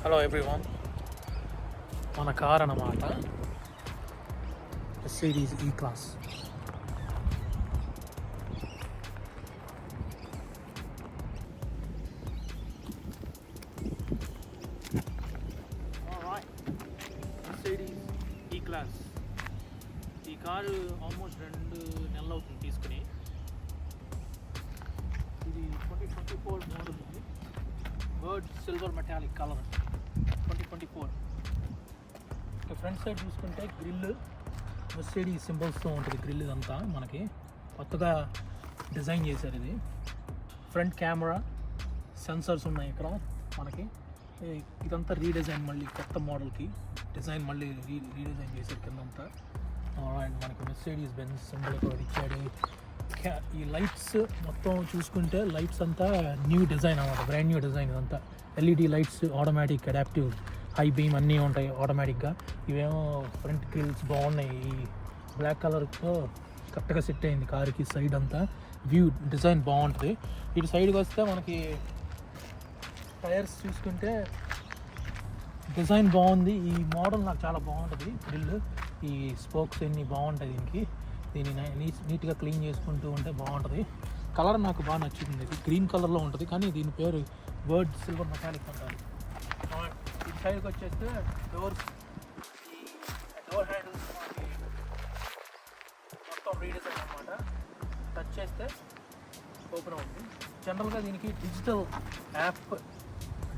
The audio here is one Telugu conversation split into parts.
హలో ఎవ్రీవన్, మన కార్ అన్నమాట మెర్సిడీస్ ఈ క్లాస్. మెర్సిడీస్ ఈ క్లాస్. ఈ కారు ఆల్మోస్ట్ 2 నెలలు అవుతుంది తీసుకుని. ఇది 2024 మోడల్ ఉంది. Word silver metallic colour 2024. Front side చూసుకుంటే గ్రిల్ మెర్సిడీస్ సింబల్స్తో ఉంటుంది. గ్రిల్ ఇదంతా మనకి కొత్తగా డిజైన్ చేశారు. ఇది ఫ్రంట్ కెమెరా సెన్సర్స్ ఉన్నాయి ఇక్కడ మనకి. ఇదంతా రీడిజైన్, మళ్ళీ కొత్త మోడల్కి డిజైన్ మళ్ళీ రీడిజైన్ చేశారు కిందంతా. అండ్ మనకి మెర్సిడీస్ బెంజ్ సింబల్ కూడా ఇచ్చాడు. ఈ లైట్స్ మొత్తం చూసుకుంటే లైట్స్ అంతా న్యూ డిజైన్ అన్నమాట, బ్రాండ్ న్యూ డిజైన్. ఇదంతా LED lights, automatic adaptive high beam అన్నీ ఉంటాయి ఆటోమేటిక్గా. ఇవేమో ఫ్రంట్ గ్రిల్స్ బాగున్నాయి. ఈ బ్లాక్ కలర్తో కరెక్ట్గా సెట్ అయింది కారుకి. సైడ్ అంతా వ్యూ డిజైన్ బాగుంటుంది. ఇటు సైడ్కి వస్తే మనకి టైర్స్ చూసుకుంటే డిజైన్ బాగుంది. ఈ మోడల్ నాకు చాలా బాగుంటుంది. గ్రిల్, ఈ స్పోక్స్ అన్నీ బాగుంటాయి దీనికి. దీన్ని నీట్గా క్లీన్ చేసుకుంటూ ఉంటే బాగుంటుంది. కలర్ నాకు బాగా నచ్చుతుంది. ఇది గ్రీన్ కలర్లో ఉంటుంది, కానీ దీని పేరు వర్డ్ సిల్వర్ మెటాలిక్ అంటారు. ఈ సైడ్కి వచ్చేస్తే డోర్స్, ఈ డోర్ హ్యాండిల్స్ మనకి మొత్తం రీడిజైన్ అనమాట. టచ్ చేస్తే ఓపెన్ అవుతుంది. జనరల్గా దీనికి digital app,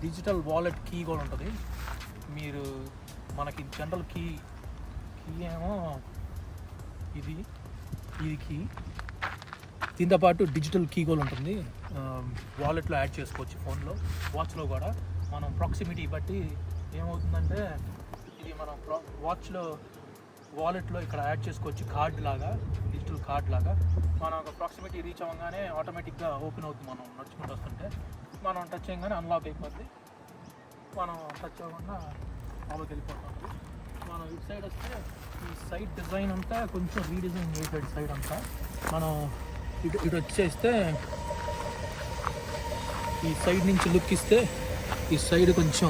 digital wallet key కూడా ఉంటుంది. మీరు మనకి జనరల్ కీ ఏమో ఇది కీ, దీంతోపాటు డిజిటల్ కీ కూడా ఉంటుంది. వాలెట్లో యాడ్ చేసుకోవచ్చు, ఫోన్లో, వాచ్లో కూడా. మనం ప్రాక్సిమిటీ బట్టి ఏమవుతుందంటే ఇది మనం వాచ్లో వాలెట్లో ఇక్కడ యాడ్ చేసుకోవచ్చు. కార్డ్ లాగా, డిజిటల్ కార్డ్ లాగా. మనం ఒక ప్రాక్సిమిటీ రీచ్ అవ్వగానే ఆటోమేటిక్గా ఓపెన్ అవుతుంది. మనం నడుచుకుంటూ వస్తుంటే మనం టచ్ చేయగానే అన్లాక్ అయిపోద్ది. మనం టచ్ అవ్వకుండా లోపలికి వెళ్ళిపోతుంది. మనం ఇటు సైడ్ వస్తే ఈ సైడ్ డిజైన్ అంతా కొంచెం రీడిజైన్ చేసాడు. సైడ్ అంతా మనం ఇటు వచ్చేస్తే ఈ సైడ్ నుంచి లుక్ ఇస్తే ఈ సైడ్ కొంచెం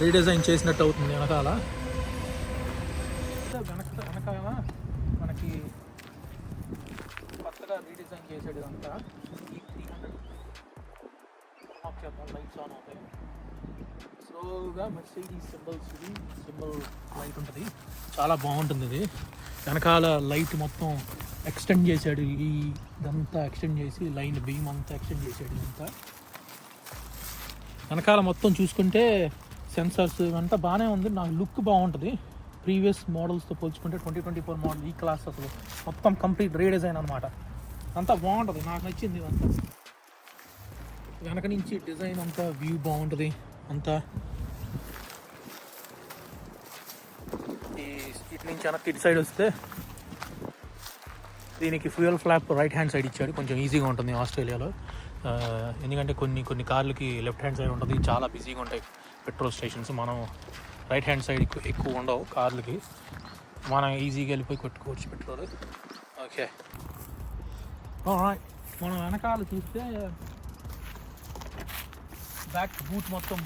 రీడిజైన్ చేసినట్టు అవుతుంది. వెనకాల మనకి కొత్తగా రీడిజైన్ చేసాడు ఇదంతా. ఈ 300 ఆఫ్ చేద్దాం, లైట్స్ ఆన్ అవుతాయి. స్లోగా మెర్సిడీస్ సింబల్ లైట్ ఉంటుంది, చాలా బాగుంటుంది. ఇది వెనకాల లైట్ మొత్తం ఎక్స్టెండ్ చేశాడు. ఇదంతా ఎక్స్టెండ్ చేసి లైన్ బీమ్ అంతా ఎక్స్టెండ్ చేశాడు. ఇదంతా వెనకాల మొత్తం చూసుకుంటే సెన్సర్స్ అంతా బాగానే ఉంది. నాకు లుక్ బాగుంటుంది. ప్రీవియస్ మోడల్స్తో పోల్చుకుంటే 2024 మోడల్ ఈ క్లాస్ అసలు మొత్తం కంప్లీట్ రీడిజైన్ అనమాట. అంతా బాగుంటుంది, నాకు నచ్చింది. అంతా వెనక నుంచి డిజైన్ అంతా వ్యూ బాగుంటుంది. అంతా ఇటు నుంచి వెనక్కి ఇటు సైడ్ వస్తే దీనికి fuel flop right hand side ఇచ్చాడు. కొంచెం ఈజీగా ఉంటుంది ఆస్ట్రేలియాలో. ఎందుకంటే కొన్ని కార్లకి లెఫ్ట్ హ్యాండ్ సైడ్ ఉంటుంది, చాలా బిజీగా ఉంటాయి పెట్రోల్ స్టేషన్స్. మనం రైట్ హ్యాండ్ సైడ్ ఎక్కువ ఉండవు కార్లకి, మనం ఈజీగా వెళ్ళిపోయి కొట్టుకోవచ్చు పెట్రోల్. ఓకే, మనం వెనకాల చూస్తే బ్యాక్ బూట్ మొత్తం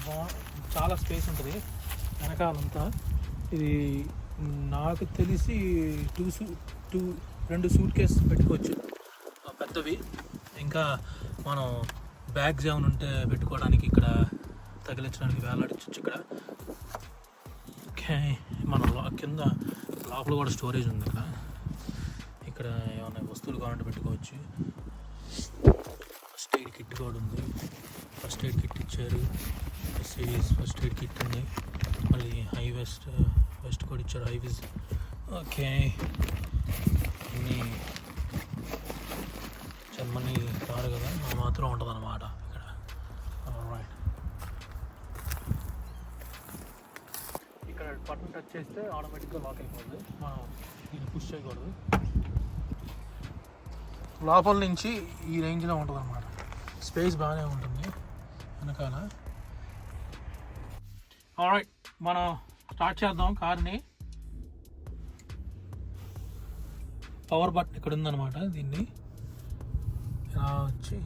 చాలా స్పేస్ ఉంటుంది వెనకాలంతా. ఇది నాకు తెలిసి 2 సూట్ కేస్ పెట్టుకోవచ్చు పెద్దవి. ఇంకా మనం బ్యాగ్స్ ఏమైనా ఉంటే పెట్టుకోవడానికి, ఇక్కడ తగిలించడానికి వేలాడించవచ్చు ఇక్కడ. ఓకే, మన కింద లోపల కూడా స్టోరేజ్ ఉంది. ఇక్కడ ఏమైనా వస్తువులు కావాలంటే పెట్టుకోవచ్చు. ఫస్ట్ ఎయిడ్ కిట్ కూడా ఉంది. ఫస్ట్ ఎయిడ్ కిట్ ఇచ్చారు. ఫస్ట్ ఎయిడ్ కిట్ ఉంది. మళ్ళీ హై వెస్ట్ కూడా ఇచ్చారు, హై విజ్. ఓకే, ఇన్ని చెమ్మని కారు కదా, మాత్రం ఉంటుంది అన్నమాట ఇక్కడ. రైట్, ఇక్కడ బటన్ టచ్ చేస్తే ఆటోమేటిక్గా లాక్ అయిపోతుంది. మనం దీన్ని పుష్ చేయకూడదు. లోపల నుంచి ఈ రేంజ్లో ఉంటుంది అన్నమాట. స్పేస్ బాగానే ఉంటుంది వెనకాల. ఆల్రైట్, మనం స్టార్ట్ చేద్దాం కార్ని. పవర్ బటన్ ఇక్కడ ఉందన్నమాట. దీన్ని ఇలా వచ్చి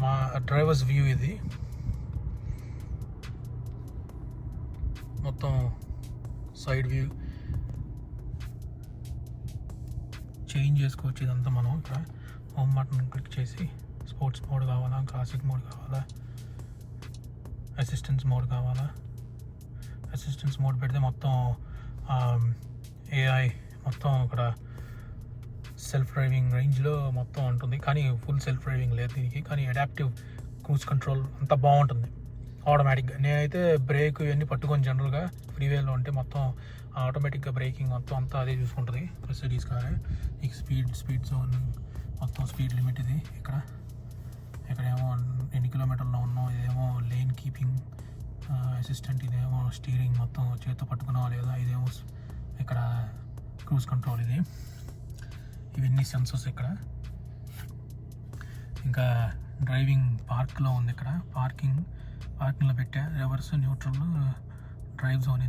మా డ్రైవర్స్ వ్యూ ఇది. మొత్తం సైడ్ వ్యూ చేంజ్ చేసుకోవచ్చు. ఇదంతా మనం ఇక్కడ హోమ్ బటన్ క్లిక్ చేసి స్పోర్ట్స్ మోడ్ కావాలా, క్లాసిక్ మోడ్ కావాలా, అసిస్టెన్స్ మోడ్ కావాలా. అసిస్టెన్స్ మోడ్ పెడితే మొత్తం ఏఐ మొత్తం ఇక్కడ సెల్ఫ్ డ్రైవింగ్ రేంజ్లో మొత్తం ఉంటుంది. కానీ ఫుల్ సెల్ఫ్ డ్రైవింగ్ లేదు దీనికి. కానీ అడాప్టివ్ క్రూజ్ కంట్రోల్ అంతా బాగుంటుంది ఆటోమేటిక్గా. నేనైతే బ్రేక్ ఇవన్నీ పట్టుకొని జనరల్గా ఫ్రీవేలో ఉంటే మొత్తం ఆటోమేటిక్గా బ్రేకింగ్ మొత్తం అంతా అదే చూసుకుంటుంది. మెర్సిడీస్ కారే ఈ స్పీడ్ జోన్ మొత్తం స్పీడ్ లిమిట్ ఇది. ఇక్కడేమో ఎన్ని కిలోమీటర్లో ఉన్నాం, ఇదేమో లేన్ కీపింగ్ అసిస్టెంట్, ఇదేమో స్టీరింగ్ మొత్తం చేతితో పట్టుకున్నావా లేదా, ఇదేమో ఇక్కడ క్రూజ్ కంట్రోల్. ఇవన్నీ సెన్సర్స్ ఇక్కడ. ఇంకా డ్రైవింగ్ పార్క్లో ఉంది. ఇక్కడ పార్కింగ్లో పెట్టా. రివర్స్, న్యూట్రల్, డ్రైవ్ జోన్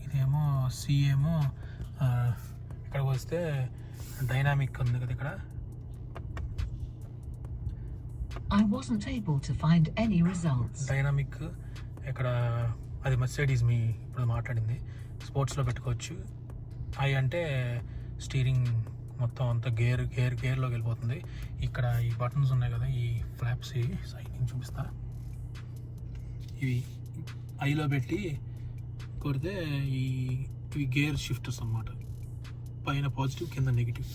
ఇదేమో సి ఏమో ఇక్కడికి వస్తే డైనామిక్ ఉంది కదా ఇక్కడ. I wasn't able to find any results. Dynamic ఇక్కడ అది మెర్సిడీస్ మీ ఇప్పుడు మాట్లాడింది. స్పోర్ట్స్లో పెట్టుకోవచ్చు. అవి అంటే స్టీరింగ్ మొత్తం అంతా గేర్లోకి వెళ్ళిపోతుంది. ఇక్కడ ఈ బటన్స్ ఉన్నాయి కదా, ఈ ఫ్లాప్స్ సైడ్ నుంచి చూపిస్తా. ఇవి ఐలో పెట్టి కొడితే ఇవి గేర్ షిఫ్టర్స్ అన్నమాట. పైన పాజిటివ్, కింద నెగిటివ్.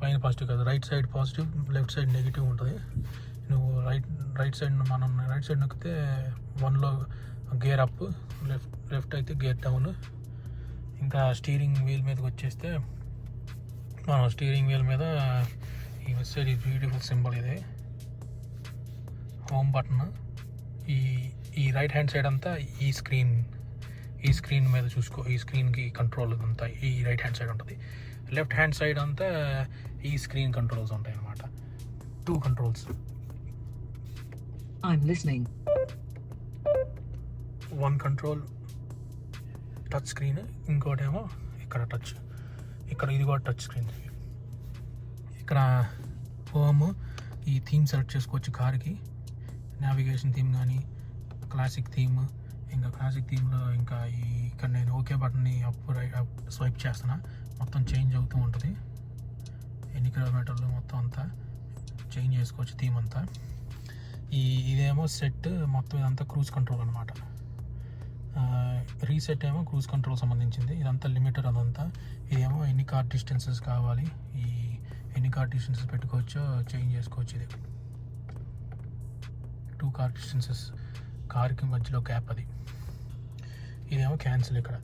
పైన పాజిటివ్ కాదు, right side positive, left side negative ఉంటుంది. నువ్వు రైట్ సైడ్ నొక్కితే 1లో గేర్ అప్, లెఫ్ట్ అయితే గేర్ డౌన్. ఇంకా స్టీరింగ్ వీల్ మీదకి వచ్చేస్తే మనం స్టీరింగ్ వీల్ మీద ఈ మెర్సిడీస్ బ్యూటిఫుల్ సింబల్ ఇది, హోమ్ బటన్. ఈ రైట్ హ్యాండ్ సైడ్ అంతా ఈ స్క్రీన్ మీద చూసుకో. ఈ స్క్రీన్కి కంట్రోల్ అంతా ఈ రైట్ హ్యాండ్ సైడ్ ఉంటుంది. లెఫ్ట్ హ్యాండ్ సైడ్ అంతా ఈ స్క్రీన్ కంట్రోల్స్ ఉంటాయి అన్నమాట. 2 controls. I'm listening. 1 control touch screen, ఇంకోటేమో ఇక్కడ టచ్. ఇది కూడా టచ్ స్క్రీన్. ఇక్కడ హోమ్, ఈ థీమ్ సెలెక్ట్ చేసుకోవచ్చు కార్కి. నావిగేషన్ థీమ్ కానీ క్లాసిక్ థీమ్. ఇంకా క్లాసిక్ థీమ్లో ఇంకా ఇక్కడ నేను ఓకే బటన్ని అప్ స్వైప్ చేస్తున్నా, మొత్తం చేంజ్ అవుతూ ఉంటుంది. ఎన్ని కిలోమీటర్లు మొత్తం అంతా చేంజ్ చేసుకోవచ్చు థీమ్ అంతా. ఇదేమో సెట్, మొత్తం ఇదంతా క్రూజ్ కంట్రోల్ అనమాట. రీసెట్ ఏమో క్రూజ్ కంట్రోల్ సంబంధించింది. ఇదంతా లిమిటర్ అదంతా. ఇదేమో ఎన్ని కార్ డిస్టెన్సెస్ కావాలి, ఎన్ని కార్ డిస్టెన్సెస్ పెట్టుకోవచ్చో చేంజ్ చేసుకోవచ్చు. ఇది 2 కార్ డిస్టెన్సెస్, కార్కి మధ్యలో గ్యాప్ అది. ఇదేమో క్యాన్సిల్. ఇక్కడ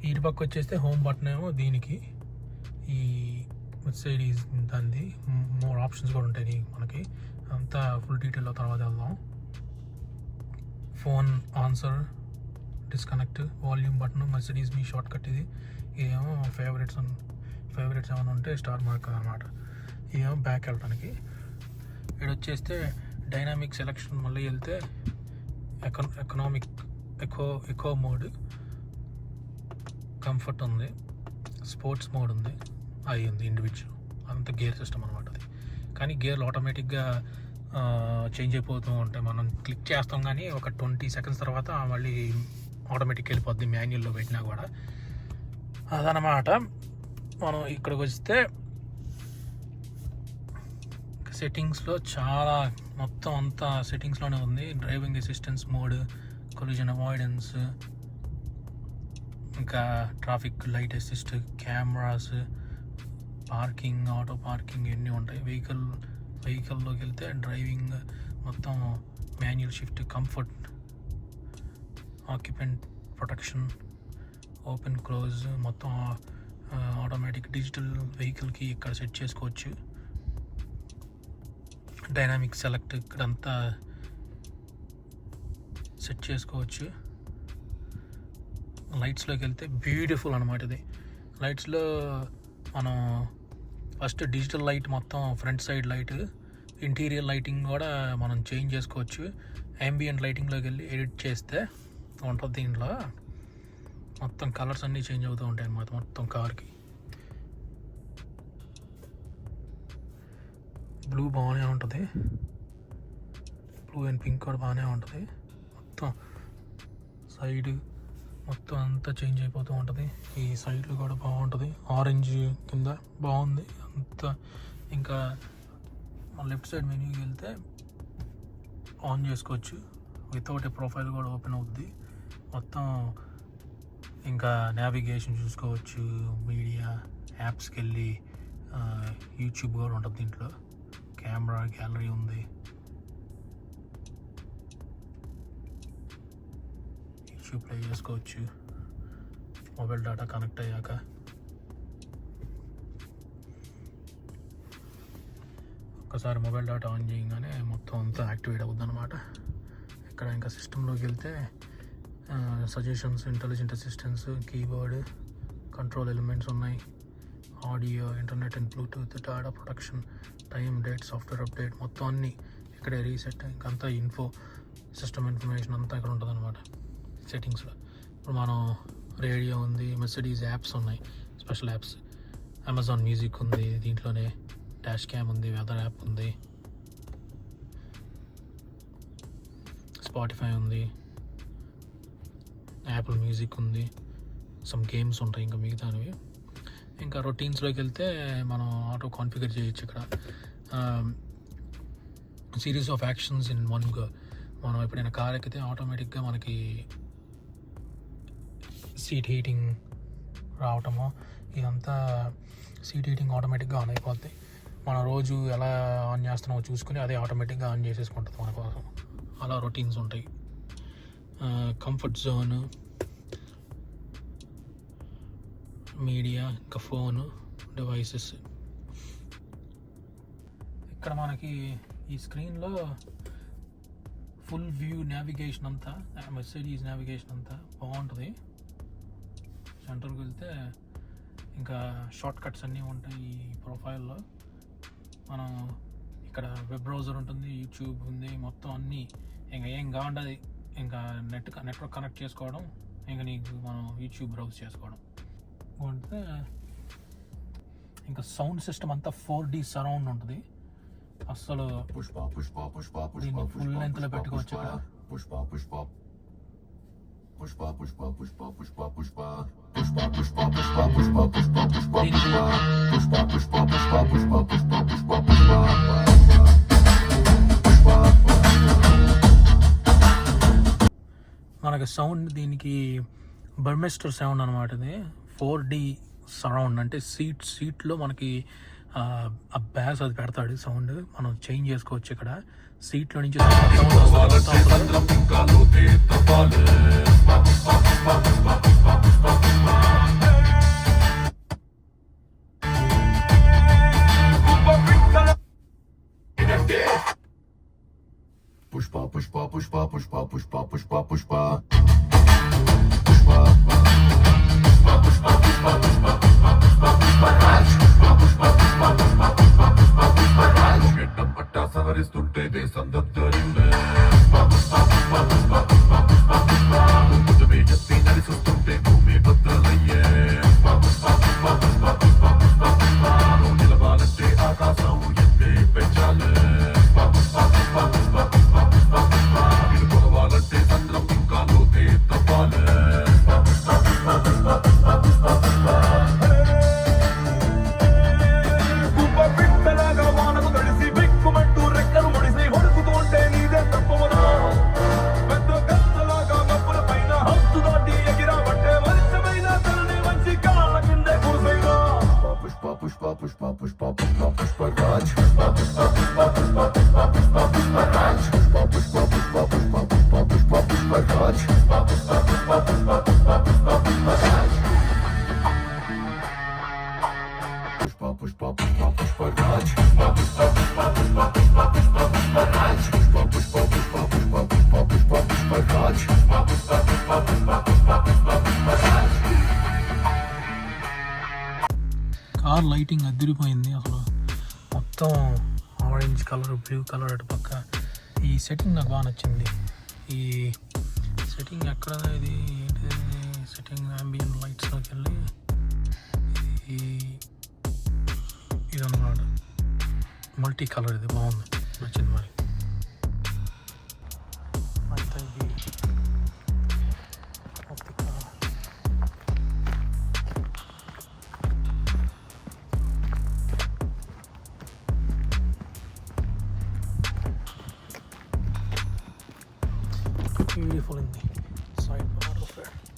ఇటు పక్క వచ్చేస్తే హోమ్ బటన్ ఏమో దీనికి. ఈ మెర్సిడీస్ దాన్ని మోర్ ఆప్షన్స్ కూడా ఉంటాయి మనకి. అంతా ఫుల్ డీటెయిల్లో తర్వాత వెళ్దాం. Phone answer, disconnect, volume button, Mercedes me shortcut. ఇదేమో ఫేవరెట్స్ ఏమైనా ఉంటే స్టార్ మార్క్ అనమాట. ఇదేమో బ్యాక్ వెళ్ళడానికి. ఇక్కడ వచ్చేస్తే డైనామిక్ సెలెక్షన్ మళ్ళీ వెళ్తే ఎకనామిక్, ఎకో మోడ్, కంఫర్ట్ ఉంది, స్పోర్ట్స్ మోడ్ ఉంది, అది ఉంది ఇండివిజువల్. అంతా గేర్ సిస్టమ్ అనమాట అది. కానీ గేర్లు ఆటోమేటిక్గా చేంజ్ అయిపోతూ ఉంటాయి. మనం క్లిక్ చేస్తాం కానీ ఒక 20 సెకండ్స్ తర్వాత మళ్ళీ ఆటోమేటిక్ వెళ్ళిపోద్ది, మాన్యువల్లో పెట్టినా కూడా. అదనమాట. మనం ఇక్కడికి వస్తే సెట్టింగ్స్లో చాలా మొత్తం అంతా సెట్టింగ్స్లోనే ఉంది. Driving assistance mode, collision avoidance, ఇంకా traffic light assist, cameras, parking, auto parking ఇవన్నీ ఉంటాయి. వెహికల్లోకి వెళ్తే డ్రైవింగ్ మొత్తం manual shift, comfort, occupant protection, open close మొత్తం ఆటోమేటిక్. డిజిటల్ వెహికల్కి ఇక్కడ సెట్ చేసుకోవచ్చు. డైనామిక్ సెలెక్ట్ ఇక్కడంతా సెట్ చేసుకోవచ్చు. లైట్స్లోకి వెళ్తే బ్యూటిఫుల్ అనమాట ఇది. లైట్స్లో మనం ఫస్ట్ డిజిటల్ లైట్ మొత్తం front side light, interior lighting కూడా మనం చేంజ్ చేసుకోవచ్చు. ambient లైటింగ్లోకి వెళ్ళి ఎడిట్ చేస్తే ఉంటుంది. దీంట్లో మొత్తం కలర్స్ అన్నీ చేంజ్ అవుతూ ఉంటాయి అన్నమాట మొత్తం కార్కి. బ్లూ బాగానే ఉంటుంది, బ్లూ అండ్ పింక్ కూడా బాగానే ఉంటుంది. మొత్తం సైడ్ మొత్తం అంతా చేంజ్ అయిపోతూ ఉంటుంది. ఈ సైడ్లు కూడా బాగుంటుంది. ఆరెంజ్ కింద బాగుంది అంతా. ఇంకా లెఫ్ట్ సైడ్ మెనూకి వెళ్తే ఆన్ చేసుకోవచ్చు. వితౌట్ ఏ ప్రొఫైల్ కూడా ఓపెన్ అవుద్ది మొత్తం. ఇంకా నావిగేషన్ చూసుకోవచ్చు, మీడియా, యాప్స్కి వెళ్ళి యూట్యూబ్ కూడా ఉంటుంది దీంట్లో. కెమెరా, గ్యాలరీ ఉంది. యూట్యూబ్ ప్లే చేసుకోవచ్చు మొబైల్ డేటా కనెక్ట్ అయ్యాక. ఒకసారి మొబైల్ డేటా ఆన్ చేయగానే మొత్తం అంతా యాక్టివేట్ అవుద్ది అనమాట. ఇక్కడ ఇంకా సిస్టంలోకి వెళ్తే suggestions, intelligent assistance, keyboard, control elements ఉన్నాయి. Audio, internet and Bluetooth, data protection, time, date, software update మొత్తం అన్నీ ఇక్కడే రీసెట్. ఇంకంతా ఇన్ఫో, సిస్టమ్ ఇన్ఫర్మేషన్ అంతా ఇక్కడ ఉంటుంది అనమాట సెట్టింగ్స్లో. ఇప్పుడు మనం రేడియో ఉంది, మెర్సిడీస్ యాప్స్ ఉన్నాయి, స్పెషల్ యాప్స్. అమెజాన్ మ్యూజిక్ ఉంది దీంట్లోనే, డాష్ క్యామ్ ఉంది, వెదర్ యాప్ ఉంది, స్పాటిఫై ఉంది, యాపిల్ మ్యూజిక్ ఉంది, సమ్ గేమ్స్ ఉంటాయి ఇంకా మిగతావి. ఇంకా రొటీన్స్లోకి వెళ్తే మనం ఆటో కాన్ఫిగర్ చేయొచ్చు. ఇక్కడ series of actions in one go. మనం ఎప్పుడైనా కార్ ఎక్కితే ఆటోమేటిక్గా మనకి సీట్ హీటింగ్ రావటము, ఇదంతా సీట్ హీటింగ్ ఆటోమేటిక్గా ఆన్ అయిపోద్ది. మనం రోజు ఎలా ఆన్ చేస్తున్నామో చూసుకుని అదే ఆటోమేటిక్గా ఆన్ చేసేసుకుంటుంది మన కోసం. అలా రొటీన్స్ ఉంటాయి. కంఫర్ట్ జోన్, మీడియా, ఇంకా ఫోను, డివైసెస్. ఇక్కడ మనకి ఈ స్క్రీన్లో ఫుల్ వ్యూ నావిగేషన్ అంతా, మెర్సిడీస్ నావిగేషన్ అంతా బాగుంటుంది. సెంటర్కి వెళ్తే ఇంకా షార్ట్ కట్స్ అన్నీ ఉంటాయి ఈ ప్రొఫైల్లో. మనం ఇక్కడ వెబ్ బ్రౌజర్ ఉంటుంది, యూట్యూబ్ ఉంది, మొత్తం అన్నీ. ఇంకా ఏం కావాలి ఇంకా నెట్వర్క్ కనెక్ట్ చేసుకోవడం, ఇంకా నీకు మనం యూట్యూబ్ బ్రౌజ్ చేసుకోవడం అంటే. ఇంకా సౌండ్ సిస్టమ్ అంతా 4D సరౌండ్ ఉంటుంది. అస్సలు దీన్ని ఫుల్ లెంత్లో పెట్టుకోవచ్చు ఇక్కడ. మనకి సౌండ్ దీనికి బర్మెస్టర్ సౌండ్ అనమాట. ఇది 4D సరౌండ్ అంటే సీట్లో మనకి ఆ బ్యాస్ అది పెడతాడు సౌండ్. మనం చేంజ్ చేసుకోవచ్చు ఇక్కడ సీట్లో నుంచి Pushpa, pushpa, pushpa, pushpa, pushpa, pushpa, pushpa. సవరిస్తుంటే దేశం దత్తరిందే చెప్పి నడిచుస్తుంటే భూమి బద్దలయ్యే నిలవాలంటే ఆకాశం ఎత్తే పెంచాలే నిలుకోవాలంటే చంద్రం ఇంకా లోతే తప్పాలే Pushpa, pushpa, pushpa, pushpa, pushpa, Raj. Pushpa, pushpa, pushpa, pushpa, pushpa, pushpa, pushpa, Raj. Pushpa, pushpa, pushpa, pushpa, pushpa, pushpa, pushpa, Raj. Pushpa, pushpa, pushpa, pushpa, pushpa, pushpa, pushpa, Raj. Pushpa, pushpa, pushpa, pushpa, Raj. Pushpa, pushpa, pushpa, pushpa, pushpa, pushpa, pushpa, Raj. Pushpa, pushpa, pushpa, pushpa, pushpa, pushpa, pushpa, Raj. Pushpa, pushpa, pushpa, pushpa, pushpa, pushpa, pushpa, Raj. Car lighting అదిరిపోయింది అసలు. మొత్తం ఆరెంజ్ కలర్, బ్లూ కలర్ అటు పక్క. ఈ సెట్టింగ్ నాకు బాగా నచ్చింది. ఈ సెట్టింగ్ ఎక్కడ ఇది ఏంటిది సెట్టింగ్ అంబియన్ లైట్స్లోకి వెళ్ళి ఇదన్నమాట మల్టీ కలర్. ఇది బాగుంది, నచ్చింది. మరి అయితే ఇది beautiful in the side bar of it.